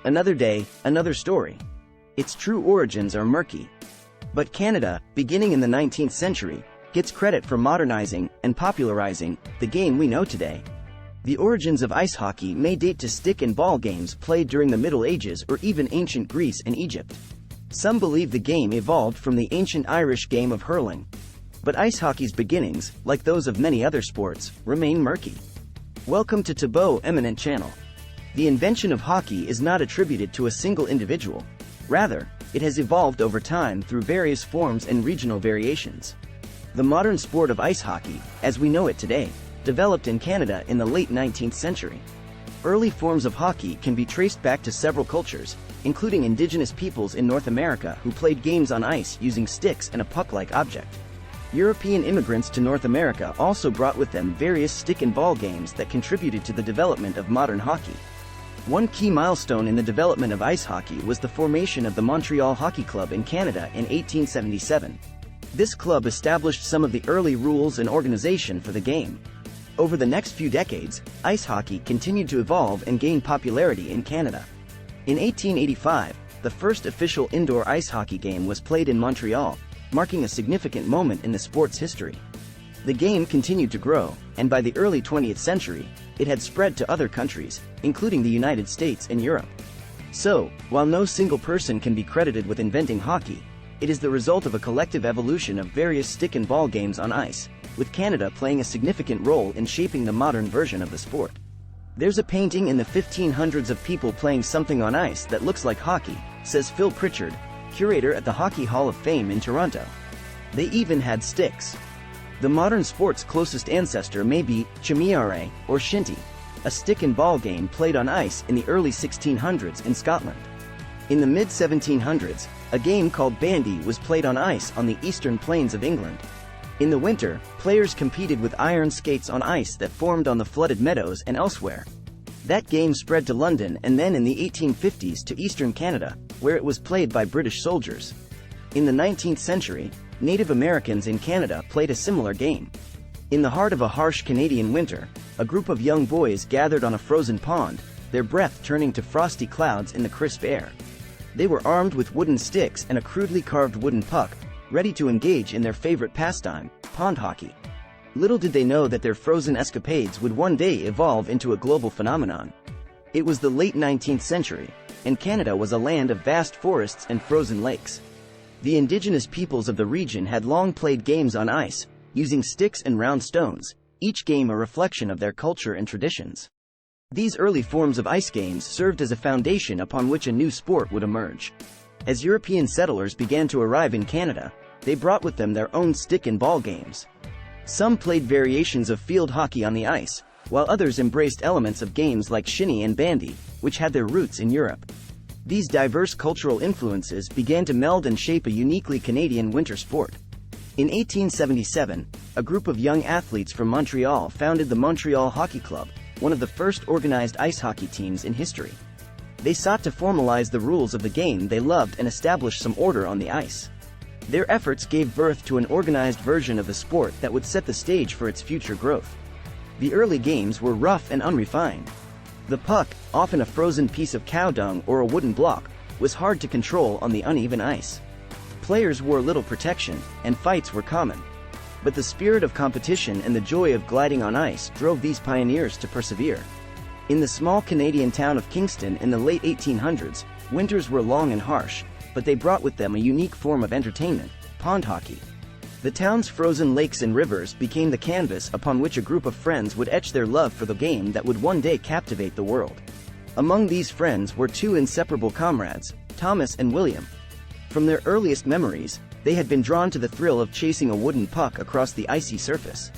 Another day, another story. Its true origins are murky. But Canada, beginning in the 19th century, gets credit for modernizing and popularizing the game we know today. The origins of ice hockey may date to stick and ball games played during the Middle Ages or even ancient Greece and Egypt. Some believe the game evolved from the ancient Irish game of hurling. But ice hockey's beginnings, like those of many other sports, remain murky. Welcome to Taboo Eminent Channel. The invention of hockey is not attributed to a single individual. Rather, it has evolved over time through various forms and regional variations. The modern sport of ice hockey, as we know it today, developed in Canada in the late 19th century. Early forms of hockey can be traced back to several cultures, including indigenous peoples in North America who played games on ice using sticks and a puck-like object. European immigrants to North America also brought with them various stick and ball games that contributed to the development of modern hockey. One key milestone in the development of ice hockey was the formation of the Montreal Hockey Club in Canada in 1877. This club established some of the early rules and organization for the game. Over the next few decades, ice hockey continued to evolve and gain popularity in Canada. In 1885, the first official indoor ice hockey game was played in Montreal, marking a significant moment in the sport's history. The game continued to grow, and by the early 20th century, it had spread to other countries, including the United States and Europe. So, while no single person can be credited with inventing hockey, it is the result of a collective evolution of various stick and ball games on ice, with Canada playing a significant role in shaping the modern version of the sport. There's a painting in the 1500s of people playing something on ice that looks like hockey, says Phil Pritchard, curator at the Hockey Hall of Fame in Toronto. They even had sticks. The modern sport's closest ancestor may be chimiare, or shinty, a stick and ball game played on ice in the early 1600s in Scotland. In the mid-1700s, a game called bandy was played on ice on the eastern plains of England. In the winter, players competed with iron skates on ice that formed on the flooded meadows and elsewhere. That game spread to London and then in the 1850s to eastern Canada, where it was played by British soldiers. In the 19th century, Native Americans in Canada played a similar game. In the heart of a harsh Canadian winter, a group of young boys gathered on a frozen pond, their breath turning to frosty clouds in the crisp air. They were armed with wooden sticks and a crudely carved wooden puck, ready to engage in their favorite pastime, pond hockey. Little did they know that their frozen escapades would one day evolve into a global phenomenon. It was the late 19th century, and Canada was a land of vast forests and frozen lakes. The indigenous peoples of the region had long played games on ice, using sticks and round stones, each game a reflection of their culture and traditions. These early forms of ice games served as a foundation upon which a new sport would emerge. As European settlers began to arrive in Canada, they brought with them their own stick and ball games. Some played variations of field hockey on the ice, while others embraced elements of games like shinny and bandy, which had their roots in Europe. These diverse cultural influences began to meld and shape a uniquely Canadian winter sport. In 1877, a group of young athletes from Montreal founded the Montreal Hockey Club, one of the first organized ice hockey teams in history. They sought to formalize the rules of the game they loved and establish some order on the ice. Their efforts gave birth to an organized version of the sport that would set the stage for its future growth. The early games were rough and unrefined. The puck, often a frozen piece of cow dung or a wooden block, was hard to control on the uneven ice. Players wore little protection, and fights were common. But the spirit of competition and the joy of gliding on ice drove these pioneers to persevere. In the small Canadian town of Kingston in the late 1800s, winters were long and harsh, but they brought with them a unique form of entertainment, pond hockey. The town's frozen lakes and rivers became the canvas upon which a group of friends would etch their love for the game that would one day captivate the world. Among these friends were two inseparable comrades, Thomas and William. From their earliest memories, they had been drawn to the thrill of chasing a wooden puck across the icy surface.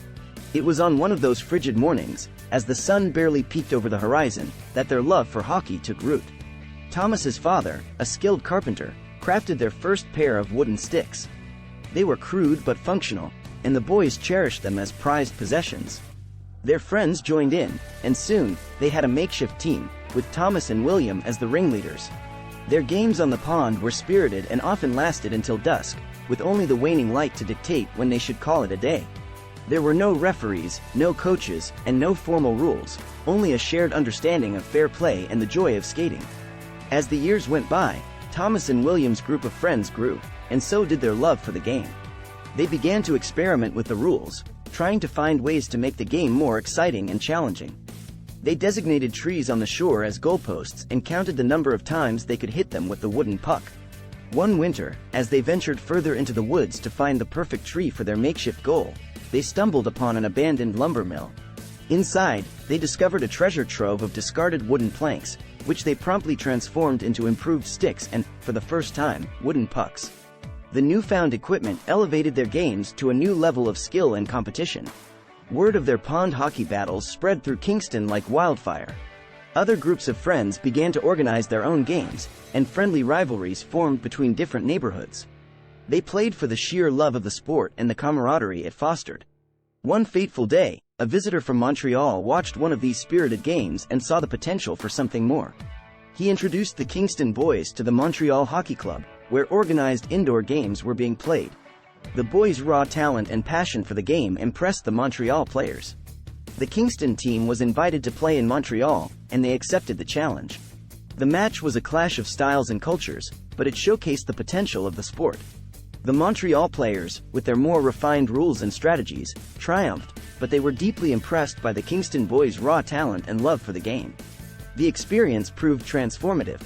It was on one of those frigid mornings, as the sun barely peeked over the horizon, that their love for hockey took root. Thomas's father, a skilled carpenter, crafted their first pair of wooden sticks. They were crude but functional, and the boys cherished them as prized possessions. Their friends joined in, and soon, they had a makeshift team, with Thomas and William as the ringleaders. Their games on the pond were spirited and often lasted until dusk, with only the waning light to dictate when they should call it a day. There were no referees, no coaches, and no formal rules, only a shared understanding of fair play and the joy of skating. As the years went by, Thomas and William's group of friends grew, and so did their love for the game. They began to experiment with the rules, trying to find ways to make the game more exciting and challenging. They designated trees on the shore as goalposts and counted the number of times they could hit them with the wooden puck. One winter, as they ventured further into the woods to find the perfect tree for their makeshift goal, they stumbled upon an abandoned lumber mill. Inside, they discovered a treasure trove of discarded wooden planks, which they promptly transformed into improved sticks and, for the first time, wooden pucks. The newfound equipment elevated their games to a new level of skill and competition. Word of their pond hockey battles spread through Kingston like wildfire. Other groups of friends began to organize their own games, and friendly rivalries formed between different neighborhoods. They played for the sheer love of the sport and the camaraderie it fostered. One fateful day, a visitor from Montreal watched one of these spirited games and saw the potential for something more. He introduced the Kingston boys to the Montreal Hockey Club, where organized indoor games were being played. The boys' raw talent and passion for the game impressed the Montreal players. The Kingston team was invited to play in Montreal, and they accepted the challenge. The match was a clash of styles and cultures, but it showcased the potential of the sport. The Montreal players, with their more refined rules and strategies, triumphed, but they were deeply impressed by the Kingston boys' raw talent and love for the game. The experience proved transformative.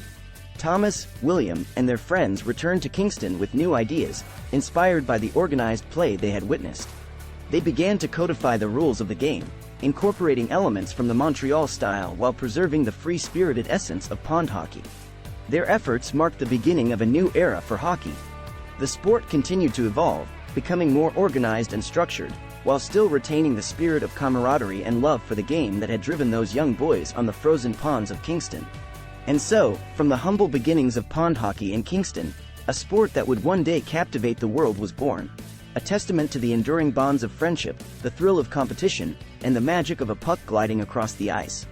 Thomas, William, and their friends returned to Kingston with new ideas, inspired by the organized play they had witnessed. They began to codify the rules of the game, incorporating elements from the Montreal style while preserving the free-spirited essence of pond hockey. Their efforts marked the beginning of a new era for hockey. The sport continued to evolve, becoming more organized and structured, while still retaining the spirit of camaraderie and love for the game that had driven those young boys on the frozen ponds of Kingston. And so, from the humble beginnings of pond hockey in Kingston, a sport that would one day captivate the world was born. A testament to the enduring bonds of friendship, the thrill of competition, and the magic of a puck gliding across the ice.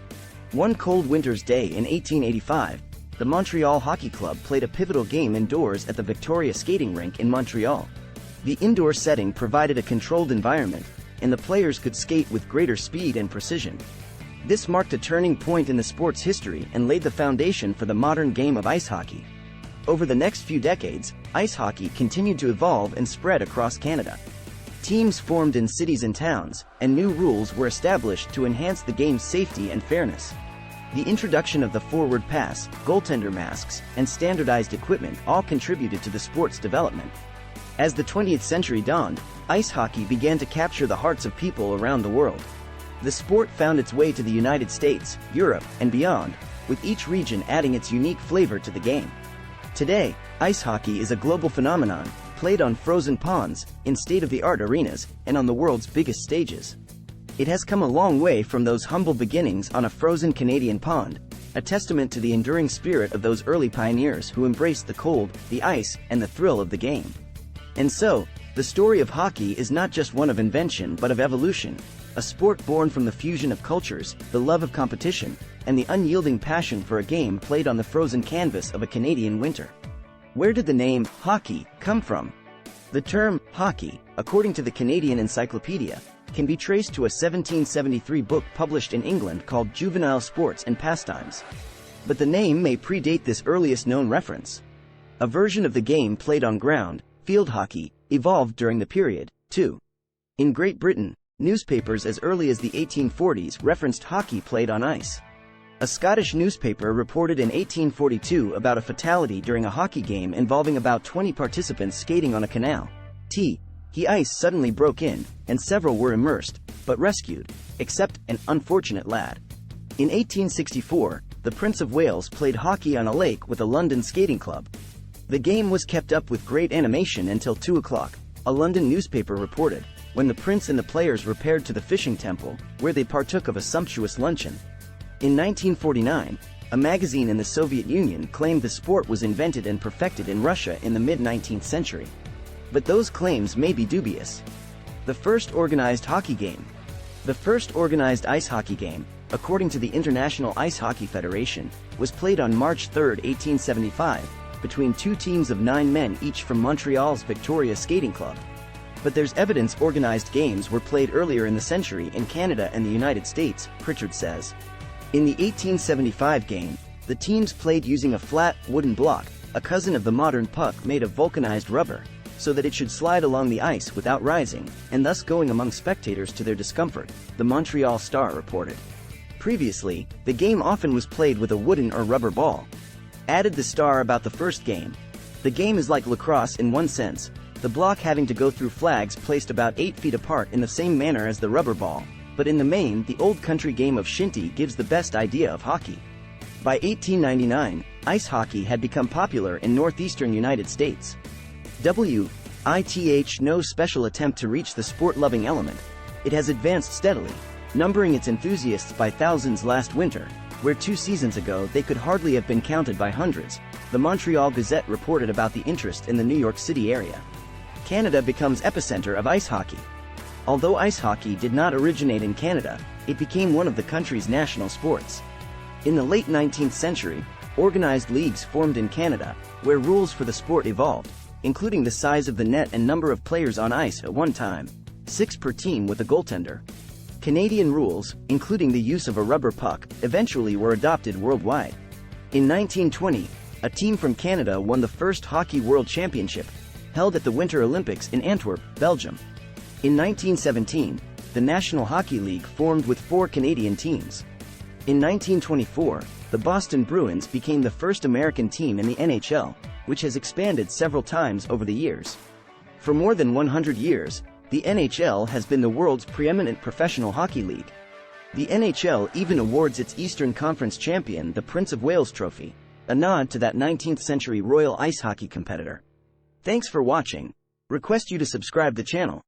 One cold winter's day in 1885, the Montreal Hockey Club played a pivotal game indoors at the Victoria skating rink in Montreal. The indoor setting provided a controlled environment, and the players could skate with greater speed and precision. This marked a turning point in the sport's history and laid the foundation for the modern game of ice hockey. Over the next few decades, ice hockey continued to evolve and spread across Canada. Teams formed in cities and towns, and new rules were established to enhance the game's safety and fairness. The introduction of the forward pass, goaltender masks, and standardized equipment all contributed to the sport's development. As the 20th century dawned, ice hockey began to capture the hearts of people around the world. The sport found its way to the United States, Europe, and beyond, with each region adding its unique flavor to the game. Today, ice hockey is a global phenomenon, played on frozen ponds, in state-of-the-art arenas, and on the world's biggest stages. It has come a long way from those humble beginnings on a frozen Canadian pond, a testament to the enduring spirit of those early pioneers who embraced the cold, the ice, and the thrill of the game. And so, the story of hockey is not just one of invention but of evolution, a sport born from the fusion of cultures, the love of competition, and the unyielding passion for a game played on the frozen canvas of a Canadian winter. Where did the name hockey come from? The term hockey, according to the Canadian Encyclopedia, can be traced to a 1773 book published in England called Juvenile Sports and Pastimes. But the name may predate this earliest known reference. A version of the game played on ground, field hockey, evolved during the period, too. In Great Britain, newspapers as early as the 1840s referenced hockey played on ice. A Scottish newspaper reported in 1842 about a fatality during a hockey game involving about 20 participants skating on a canal. The ice suddenly broke in, and several were immersed, but rescued, except an unfortunate lad. In 1864, the Prince of Wales played hockey on a lake with a London skating club. The game was kept up with great animation until 2 o'clock, a London newspaper reported, when the prince and the players repaired to the fishing temple, where they partook of a sumptuous luncheon. In 1949, a magazine in the Soviet Union claimed the sport was invented and perfected in Russia in the mid-19th century. But those claims may be dubious. The first organized hockey game. The first organized ice hockey game, according to the International Ice Hockey Federation, was played on March 3, 1875, between two teams of 9 men each from Montreal's Victoria Skating Club. But there's evidence organized games were played earlier in the century in Canada and the United States, Pritchard says. In the 1875 game, The teams played using a flat, wooden block, a cousin of the modern puck made of vulcanized rubber, so that it should slide along the ice without rising, and thus going among spectators to their discomfort, the Montreal Star reported. Previously, the game often was played with a wooden or rubber ball. Added the Star about the first game. The game is like lacrosse in one sense, the block having to go through flags placed about 8 feet apart in the same manner as the rubber ball, but in the main, the old country game of shinty gives the best idea of hockey. By 1899, ice hockey had become popular in northeastern United States. No special attempt to reach the sport-loving element. It has advanced steadily, numbering its enthusiasts by thousands last winter, where 2 seasons ago they could hardly have been counted by hundreds. The Montreal Gazette reported about the interest in the New York City area. Canada becomes epicenter of ice hockey. Although ice hockey did not originate in Canada, it became one of the country's national sports. In the late 19th century, organized leagues formed in Canada, where rules for the sport evolved, including the size of the net and number of players on ice at one time, 6 per team with a goaltender. Canadian rules, including the use of a rubber puck, eventually were adopted worldwide. In 1920, a team from Canada won the first Hockey World Championship, held at the Winter Olympics in Antwerp, Belgium. In 1917, the National Hockey League formed with 4 Canadian teams. In 1924, the Boston Bruins became the first American team in the NHL, which has expanded several times over the years. For more than 100 years, the NHL has been the world's preeminent professional hockey league. The NHL even awards its Eastern Conference champion the Prince of Wales Trophy, a nod to that 19th century Royal Ice Hockey competitor. Thanks for watching. Request you to subscribe the channel.